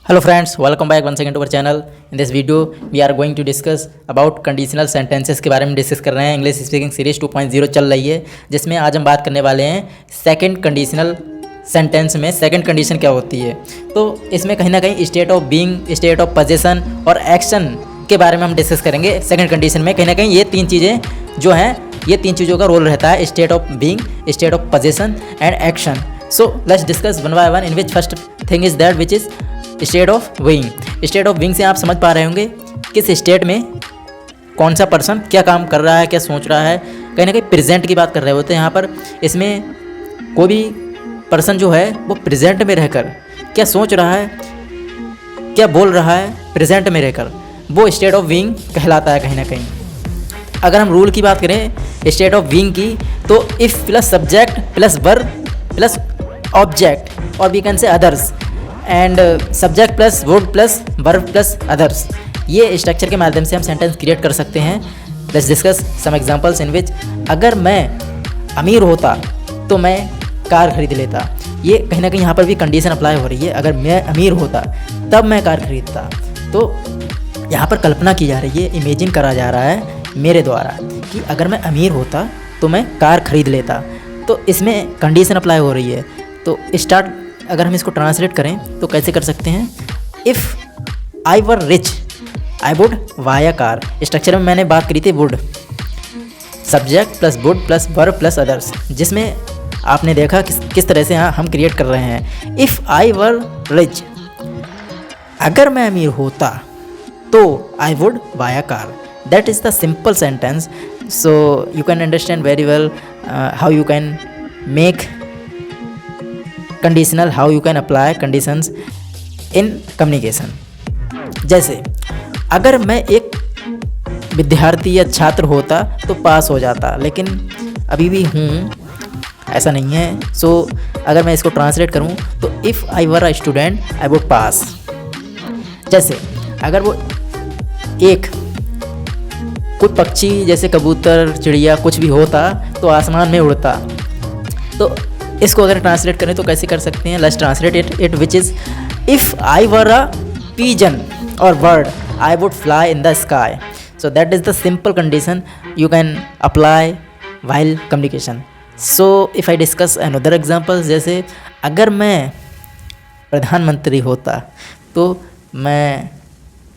Hello friends, welcome back once again to our channel. In this video, we are going to discuss about conditional sentences के बारे में discuss कर रहे हैं. English speaking series 2.0 चल रही है, जिसमें आज हम बात करने वाले हैं सेकंड कंडीशनल सेंटेंस में सेकंड कंडीशन क्या होती है. तो इसमें कहीं ना कहीं state of being, state of position और एक्शन के बारे में हम डिस्कस करेंगे. सेकंड कंडीशन में कहीं ना कहीं ये तीन चीज़ें जो हैं, ये तीन चीज़ों का रोल रहता है: state of being, state of position and action. So let's discuss one by one, in which first thing is that which is state of being. State of being से आप समझ पा रहे होंगे किस स्टेट में कौन सा पर्सन क्या काम कर रहा है, क्या सोच रहा है. कहीं ना कहीं प्रेजेंट की बात कर रहे होते हैं यहाँ पर. इसमें कोई भी पर्सन जो है वो प्रेजेंट में रहकर क्या सोच रहा है, क्या बोल रहा है, प्रेजेंट में रहकर, वो स्टेट ऑफ बीइंग कहलाता है कहीं ना कहीं. अगर हम रूल की बात करें स्टेट ऑफ बीइंग की, तो if plus subject plus verb plus object और we can say others and subject plus would plus verb plus others, ये स्ट्रक्चर के माध्यम से हम सेंटेंस क्रिएट कर सकते हैं. Let's discuss some examples in which अगर मैं अमीर होता तो मैं कार खरीद लेता. ये कहीं ना कहीं यहाँ पर भी कंडीशन अप्लाई हो रही है. अगर मैं अमीर होता तब मैं कार खरीदता. तो यहाँ पर कल्पना की जा रही है, इमेजिन करा जा रहा है मेरे द्वारा कि अगर मैं अमीर होता तो मैं कार खरीद लेता. तो इसमें कंडीशन अप्लाई हो रही है. तो स्टार्ट अगर हम इसको ट्रांसलेट करें तो कैसे कर सकते हैं? If I were rich I would buy a car. Structure में मैंने बात करी थी would, subject plus would plus verb plus others, जिसमें आपने देखा किस तरह से हम क्रिएट कर रहे हैं. इफ़ आई वर रिच, अगर मैं अमीर होता तो I would buy a car. That is the simple sentence. So you can understand very well how you can make conditional, how you can apply conditions in communication. जैसे अगर मैं एक विद्यार्थी या छात्र होता तो पास हो जाता, लेकिन अभी भी हूँ, ऐसा नहीं है. सो अगर मैं इसको ट्रांसलेट करूँ तो if I were a student I would पास. जैसे अगर वो एक कोई पक्षी जैसे कबूतर, चिड़िया कुछ भी होता तो आसमान में उड़ता. तो इसको अगर ट्रांसलेट करें तो कैसे कर सकते हैं? Let's translate it which is if I were a pigeon or bird I would fly in the sky. So that is the simple condition you can apply while communication. So if I discuss another example, जैसे अगर मैं प्रधानमंत्री होता तो मैं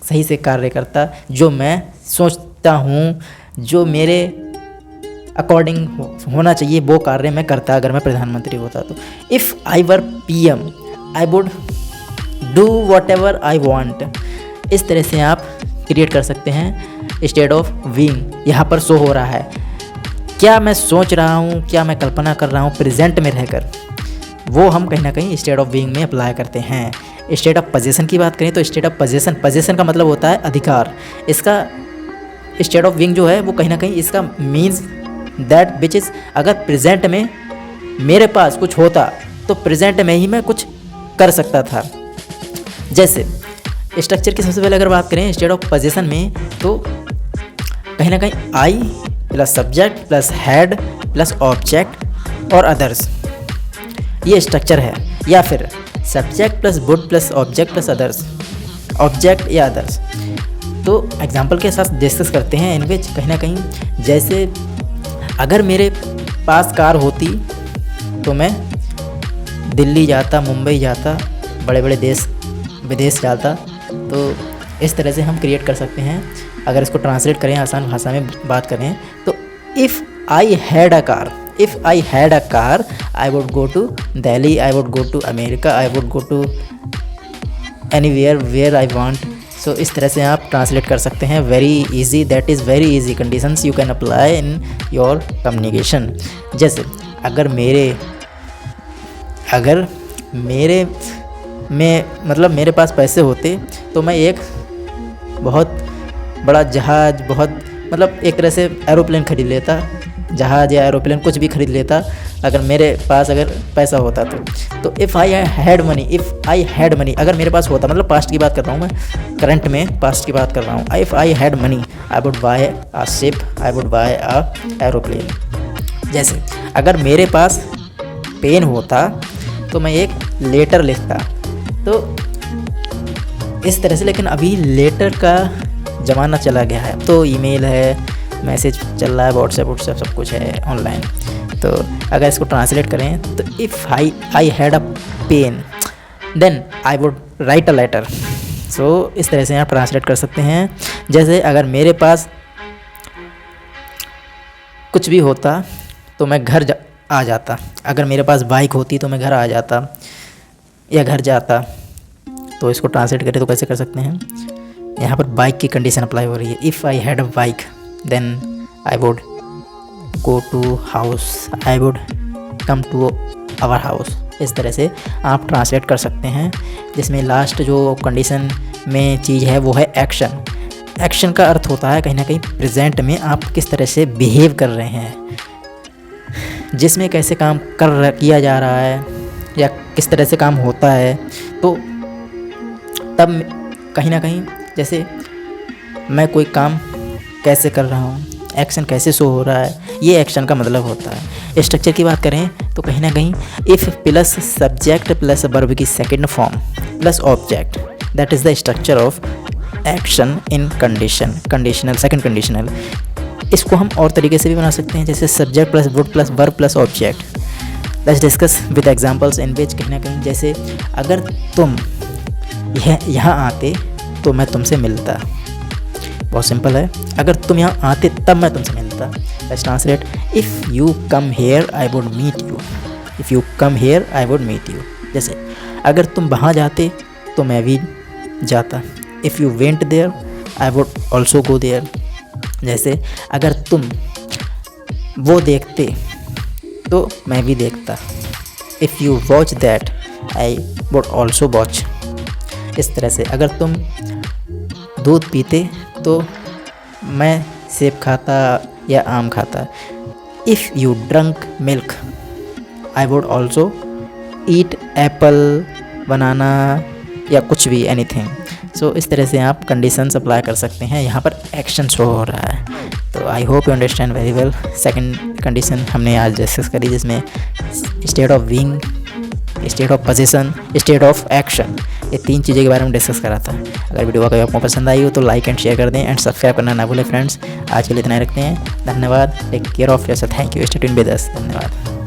सही से कार्य करता, जो मैं सोचता हूँ, जो मेरे अकॉर्डिंग होना चाहिए वो कार्य मैं करता अगर मैं प्रधानमंत्री होता तो. If I were PM I would do what ever I want. इस तरह से आप क्रिएट कर सकते हैं स्टेट ऑफ बीइंग. यहाँ पर शो हो रहा है क्या मैं सोच रहा हूँ, क्या मैं कल्पना कर रहा हूँ प्रेजेंट में रहकर, वो हम कहीं ना कहीं स्टेट ऑफ बीइंग में अप्लाई करते हैं. स्टेट ऑफ पोजीशन की बात करें तो स्टेट ऑफ पोजीशन का मतलब होता है अधिकार. इसका स्टेट ऑफ बीइंग जो है वो कहीं ना कहीं इसका मीन्स दैट विच इज़ अगर प्रेजेंट में मेरे पास कुछ होता तो प्रेजेंट में ही मैं कुछ कर सकता था. जैसे स्ट्रक्चर की सबसे पहले अगर बात करें स्टेट ऑफ पोजीशन में, तो कहीं ना कहीं I plus subject plus had plus object और अदर्स, ये स्ट्रक्चर है. या फिर subject plus would plus object plus others, object या अदर्स. तो एग्जांपल के साथ डिस्कस करते हैं इन विच कहीं ना कहीं जैसे अगर मेरे पास कार होती तो मैं दिल्ली जाता, मुंबई जाता, बड़े बड़े देश विदेश जाता. तो इस तरह से हम क्रिएट कर सकते हैं. अगर इसको ट्रांसलेट करें, आसान भाषा में बात करें तो if I had a car I would go to Delhi, I would go to America, I would go to anywhere where I want. So इस तरह से आप ट्रांसलेट कर सकते हैं. Very easy, that is very easy conditions you can apply in your communication. जैसे अगर मेरे पास पैसे होते तो मैं एक बहुत बड़ा जहाज़, एक तरह से एरोप्लेन खरीद लेता, जहाज़ या एरोप्लेन कुछ भी खरीद लेता अगर मेरे पास पैसा होता तो. इफ़ आई हैड मनी, अगर मेरे पास होता, मतलब पास्ट की बात कर रहा हूँ मैं, करंट में पास्ट की बात कर रहा हूँ. If I had money I would buy a ship, I would buy a aeroplane. जैसे अगर मेरे पास पेन होता तो मैं एक लेटर लिखता. तो इस तरह से। लेकिन अभी लेटर का ज़माना चला गया है, तो ईमेल है, मैसेज चल रहा है, व्हाट्सएप सब कुछ है ऑनलाइन। तो अगर इसको ट्रांसलेट करें तो if I had a pen then I would write a letter. So इस तरह से आप ट्रांसलेट कर सकते हैं। जैसे अगर मेरे पास कुछ भी होता तो मैं घर आ जाता, अगर मेरे पास बाइक होती तो मैं घर आ जाता या घर जाता। तो इसको ट्रांसलेट करें तो कैसे कर सकते हैं, यहाँ पर बाइक की कंडीशन अप्लाई हो रही है। If I had a bike then I would go to house, I would come to our house. इस तरह से आप ट्रांसलेट कर सकते हैं, जिसमें लास्ट जो कंडीशन में चीज़ है वो है एक्शन। एक्शन का अर्थ होता है कहीं ना कहीं प्रेजेंट में आप किस तरह से बिहेव कर रहे हैं, जिसमें कैसे काम किया जा रहा है या किस तरह से काम होता है। तो तब कहीं ना कहीं जैसे मैं कोई काम कैसे कर रहा हूँ, एक्शन कैसे शो हो रहा है, ये एक्शन का मतलब होता है। स्ट्रक्चर की बात करें तो कहीं ना कहीं if plus subject plus verb की second form plus object, that is the structure of action in conditional second conditional. इसको हम और तरीके से भी बना सकते हैं, जैसे subject plus would plus verb plus object. Let's discuss with examples in which कहीं ना कहीं जैसे अगर तुम यहाँ आते तो मैं तुमसे मिलता। बहुत सिंपल है, अगर तुम यहाँ आते तब मैं तुमसे मिलता। Let's translate, if you come here I would meet you, if you come here I would meet you. जैसे अगर तुम वहाँ जाते तो मैं भी जाता। If you went there I would also go there. जैसे अगर तुम वो देखते तो मैं भी देखता। If you watch that I would also watch. इस तरह से अगर तुम दूध पीते तो मैं सेब खाता या आम खाता। If you drunk milk I would also eat apple, banana या कुछ भी, एनीथिंग। सो इस तरह से आप कंडीशंस अप्लाई कर सकते हैं। यहाँ पर एक्शन शो हो रहा है। तो I hope you understand very well. Second condition हमने आज डिस्कस करी, जिसमें state of being, state of position, state of action, ये 3 चीज़ों के बारे में डिस्कस करा था। अगर वीडियो अगर आपको पसंद आई हो तो लाइक एंड शेयर कर दें एंड सब्सक्राइब करना ना भूलें फ्रेंड्स। आज के लिए इतना ही रखते हैं। धन्यवाद। Take care of yourself. Thank you. Stay tuned with us. धन्यवाद।